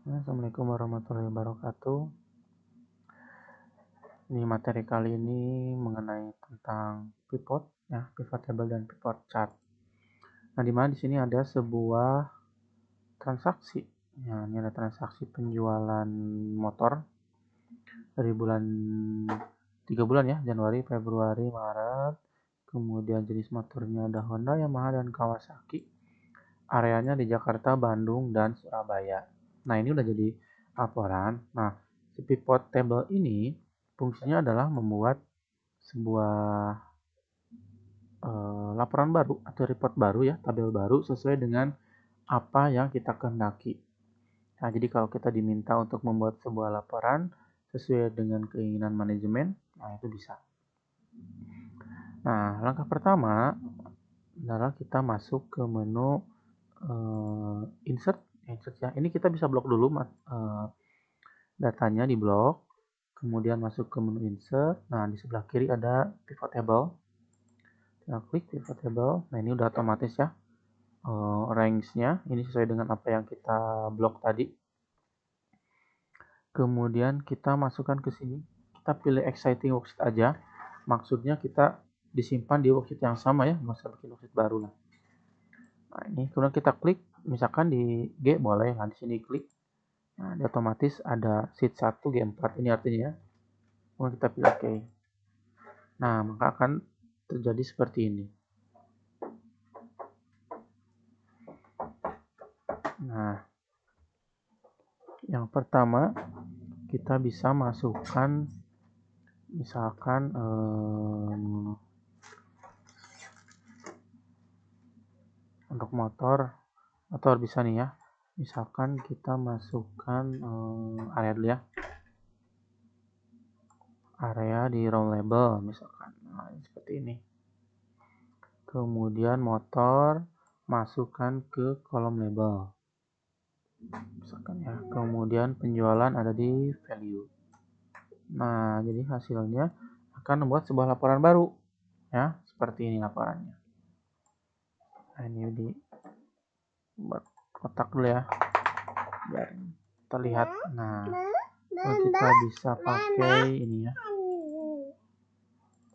Assalamualaikum warahmatullahi wabarakatuh. Ini materi kali ini mengenai tentang pivot, ya, pivot table dan pivot chart. Nah, di mana di sini ada sebuah transaksi. Ya, ini ada transaksi penjualan motor dari bulan 3 bulan ya, Januari, Februari, Maret. Kemudian jenis motornya ada Honda, Yamaha, dan Kawasaki. Areanya di Jakarta, Bandung, dan Surabaya. Nah, ini udah jadi laporan. Nah, si pivot table ini fungsinya adalah membuat sebuah laporan baru atau report baru ya, tabel baru sesuai dengan apa yang kita kehendaki. Nah, jadi kalau kita diminta untuk membuat sebuah laporan sesuai dengan keinginan manajemen, nah itu bisa. Nah, langkah pertama adalah kita masuk ke menu insert ya. Ini kita bisa blok dulu datanya di blok, kemudian masuk ke menu insert. Nah, di sebelah kiri ada pivot table. Kita klik pivot table. Nah, ini udah otomatis ya. Range-nya ini sesuai dengan apa yang kita blok tadi. Kemudian kita masukkan ke sini. Kita pilih exciting worksheet aja. Maksudnya kita disimpan di worksheet yang sama ya, nggak usah bikin worksheet baru lah. Nah, ini kemudian kita klik, misalkan di G boleh, nah di sini klik. Nah, di otomatis ada sheet 1 G4, ini artinya ya. Kemudian kita pilih OK. Nah, maka akan terjadi seperti ini. Nah, yang pertama kita bisa masukkan misalkan untuk motor bisa nih ya. Misalkan kita masukkan area dulu ya. Area di row label misalkan. Nah, seperti ini. Kemudian motor masukkan ke kolom label. Misalkan ya. Kemudian penjualan ada di value. Nah, jadi hasilnya akan membuat sebuah laporan baru. Ya, seperti ini laporannya. Nah, ini buat kotak dulu ya. Biar terlihat. Nah, kita bisa pakai ini ya.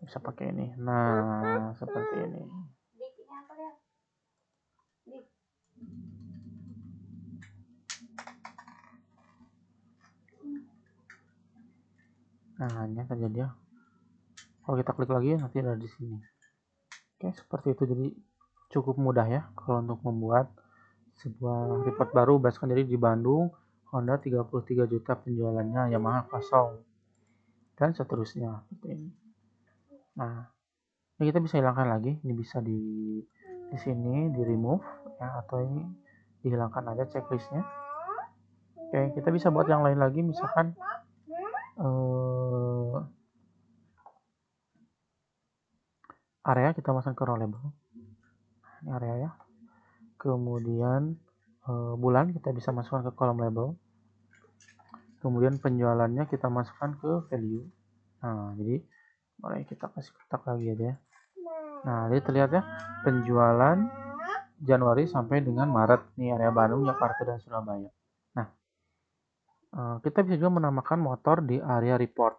Bisa pakai ini. Nah, seperti ini. Nah, ini terjadi ya. Kalau kita klik lagi nanti ada di sini. Oke, seperti itu. Jadi cukup mudah ya kalau untuk membuat sebuah report baru berdasarkan dari di Bandung, Honda 33 juta penjualannya, Yamaha kosong. Dan seterusnya seperti ini. Nah, ini kita bisa hilangkan lagi. Ini bisa di sini di remove ya, atau ini dihilangkan aja checklistnya. Oke, kita bisa buat yang lain lagi, misalkan area kita masukkan ke row label. Ini area ya. Kemudian bulan kita bisa masukkan ke kolom label. Kemudian penjualannya kita masukkan ke value. Nah, jadi mulai kita kasih kotak lagi aja. Nah, jadi terlihat ya penjualan Januari sampai dengan Maret nih, area Bandung, Jakarta, dan Surabaya. Nah, kita bisa juga menamakan motor di area report.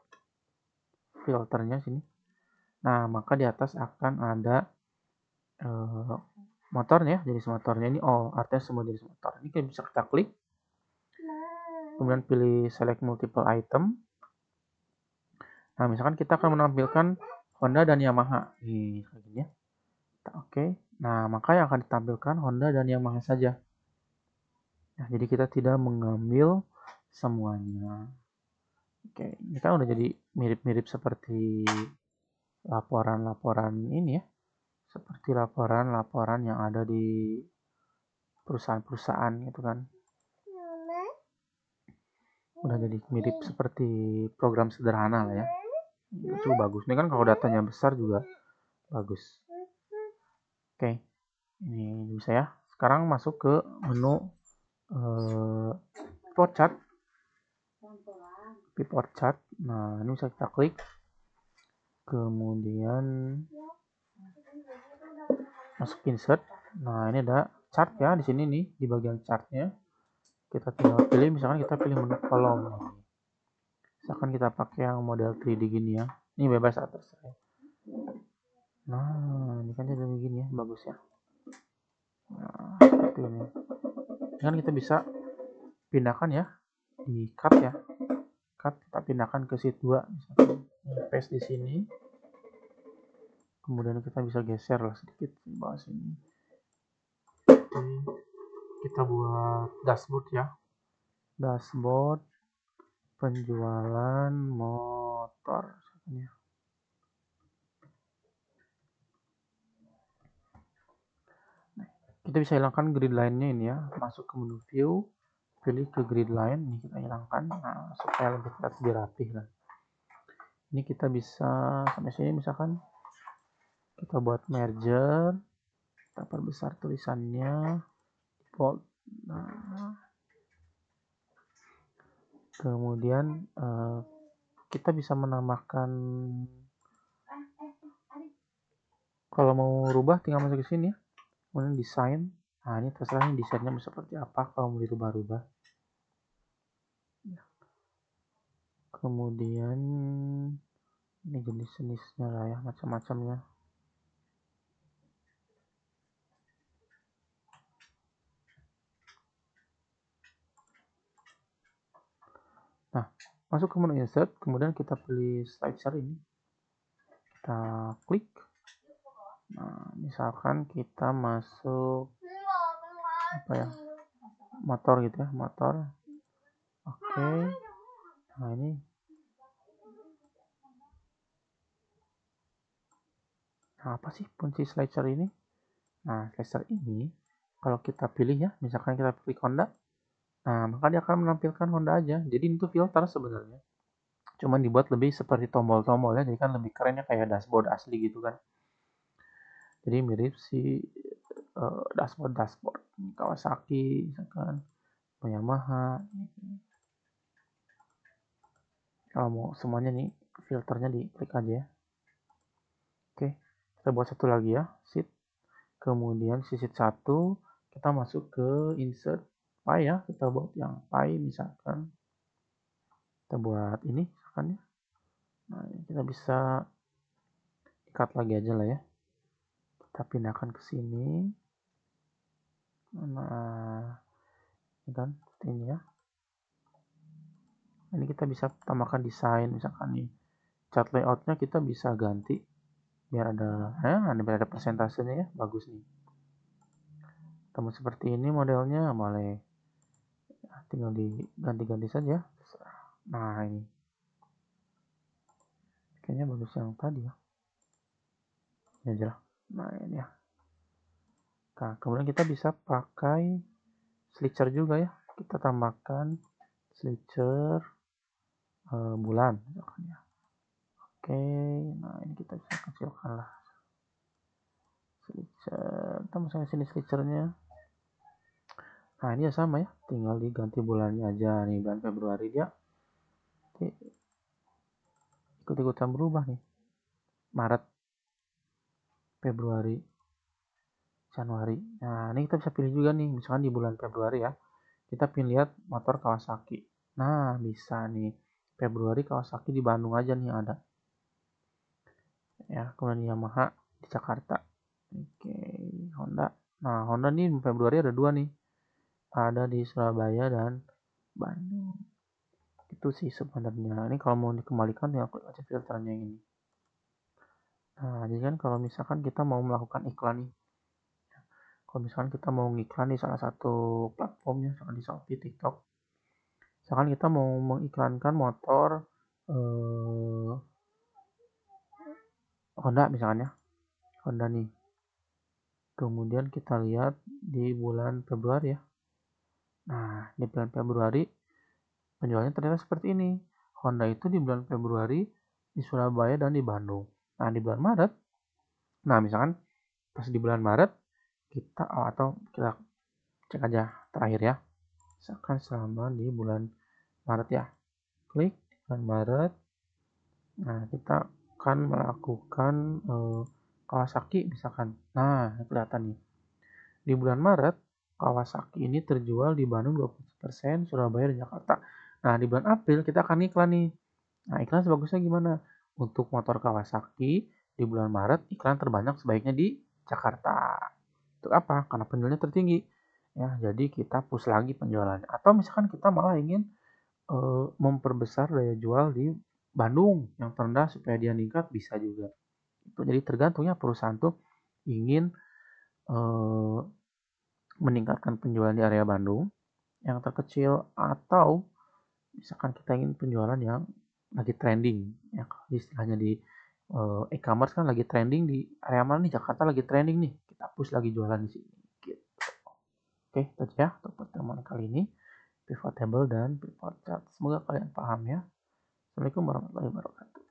Filternya sini. Nah, maka di atas akan ada motornya, jenis motornya ini artinya semua jenis motor. Ini kita bisa kita klik. Kemudian pilih select multiple item. Nah, misalkan kita akan menampilkan Honda dan Yamaha. Nih, kayak gini ya. Oke. Nah, maka yang akan ditampilkan Honda dan Yamaha saja. Nah, jadi kita tidak mengambil semuanya. Oke, ini kan udah jadi mirip-mirip seperti laporan-laporan ini ya. Seperti laporan-laporan yang ada di perusahaan-perusahaan gitu kan. Udah jadi mirip seperti program sederhana lah ya. Itu bagus. Ini kan kalau datanya besar juga bagus. Oke, ini bisa ya. Sekarang masuk ke menu pivot chart. Pivot chart. Nah, ini bisa kita klik. Kemudian masuk insert. Nah, ini ada chart ya di sini nih di bagian chartnya. kita tinggal pilih, misalkan kita pilih menu kolom. Misalkan kita pakai yang model 3D gini ya, ini bebas atas saya. Nah, ini kan jadi begini ya, bagus ya. Nah, seperti ini. Kan kita bisa pindahkan ya, di cut ya. Cut kita pindahkan ke sheet 2, misalkan paste di sini. Kemudian kita bisa geser lah sedikit di bawah sini. Kita buat dashboard ya. Dashboard penjualan motor. Kita bisa hilangkan grid line-nya ini ya. Masuk ke menu view, pilih ke grid line, ini kita hilangkan. Nah, supaya lebih rapih lah. Ini kita bisa sampai sini misalkan. Kita buat merger, kita perbesar tulisannya, bold. Nah, kemudian kita bisa menambahkan, kalau mau rubah tinggal masuk ke sini ya. Kemudian desain. Nah, ini terserah nih desainnya seperti apa kalau mau dirubah-rubah. Kemudian ini jenis-jenisnya lah ya, macam-macamnya. Nah, masuk ke menu insert, kemudian kita pilih slicer ini. Kita klik. Nah, misalkan kita masuk apa ya? Motor gitu ya, motor. Oke. Nah, ini. Nah, apa sih fungsi slicer ini? Nah, slicer ini kalau kita pilih ya, misalkan kita pilih Honda. Nah, maka dia akan menampilkan Honda aja. Jadi itu filter sebenarnya. Cuman dibuat lebih seperti tombol-tombol ya, jadi kan lebih kerennya kayak dashboard asli gitu kan. Jadi mirip si dashboard Kawasaki misalkan, Yamaha. Kalau mau semuanya nih filternya diklik aja ya. Oke, kita buat satu lagi ya, sheet. Kemudian sheet 1 kita masuk ke insert pie ya, kita buat yang pie misalkan. Kita buat ini misalkan ya. Nah, kita bisa cut lagi aja lah ya. Kita pindahkan ke sini. Nah, ini kan seperti ini ya. Ini kita bisa tambahkan desain misalkan nih. Chart layoutnya kita bisa ganti biar ada persentasenya ya, bagus nih. Teman seperti ini modelnya boleh, tinggal diganti-ganti saja. Nah, ini kayaknya bagus yang tadi ya. Ini aja lah. Nah, ini ya. Nah, kemudian kita bisa pakai slicer juga ya. Kita tambahkan slicer bulan misalkan ya. Oke, nah ini kita bisa kecilkan lah. Slicer, kita misalnya sini slicernya. Nah, ini ya sama ya, tinggal diganti bulannya aja nih, bulan Februari dia ikut-ikutan berubah nih. Maret, Februari, Januari. Nah, ini kita bisa pilih juga nih, misalkan di bulan Februari ya, kita pilih lihat motor Kawasaki. Nah, bisa nih, Februari Kawasaki di Bandung aja nih ada. Ya, kemudian Yamaha di Jakarta. Oke, Honda. Nah, Honda nih Februari ada 2 nih. Ada di Surabaya dan Bandung. Itu sih sebenarnya. Ini kalau mau dikembalikan ya klik aja filternya ini. Nah, jadi kan kalau misalkan kita mau melakukan iklan nih. Kalau misalkan kita mau ngiklan di salah satu platformnya, misalkan di Shopee, TikTok. Misalkan kita mau mengiklankan motor Honda misalnya. Honda nih. Kemudian kita lihat di bulan Februari ya. Nah, di bulan Februari penjualannya ternyata seperti ini. Honda itu di bulan Februari di Surabaya dan di Bandung. Nah, di bulan Maret, nah misalkan pas di bulan Maret kita atau kita cek aja terakhir ya. Misalkan selama di bulan Maret ya. Klik bulan Maret. Nah, kita akan melakukan Kawasaki misalkan. Nah, kelihatan nih. Di bulan Maret Kawasaki ini terjual di Bandung 20%, Surabaya dan Jakarta. Nah, di bulan April kita akan iklan nih. Nah, iklan sebagusnya gimana? Untuk motor Kawasaki di bulan Maret iklan terbanyak sebaiknya di Jakarta. Untuk apa? Karena penjualannya tertinggi. Ya, jadi kita push lagi penjualannya. Atau misalkan kita malah ingin memperbesar daya jual di Bandung yang terendah supaya dia meningkat, bisa juga. Itu jadi tergantungnya perusahaan tuh ingin eh, meningkatkan penjualan di area Bandung yang terkecil, atau misalkan kita ingin penjualan yang lagi trending ya, istilahnya di e-commerce kan lagi trending di area mana nih, Jakarta lagi trending nih, kita push lagi jualan di sini gitu. Oke, itu aja untuk pertemuan kali ini, pivot table dan pivot chart. Semoga kalian paham ya. Assalamualaikum warahmatullahi wabarakatuh.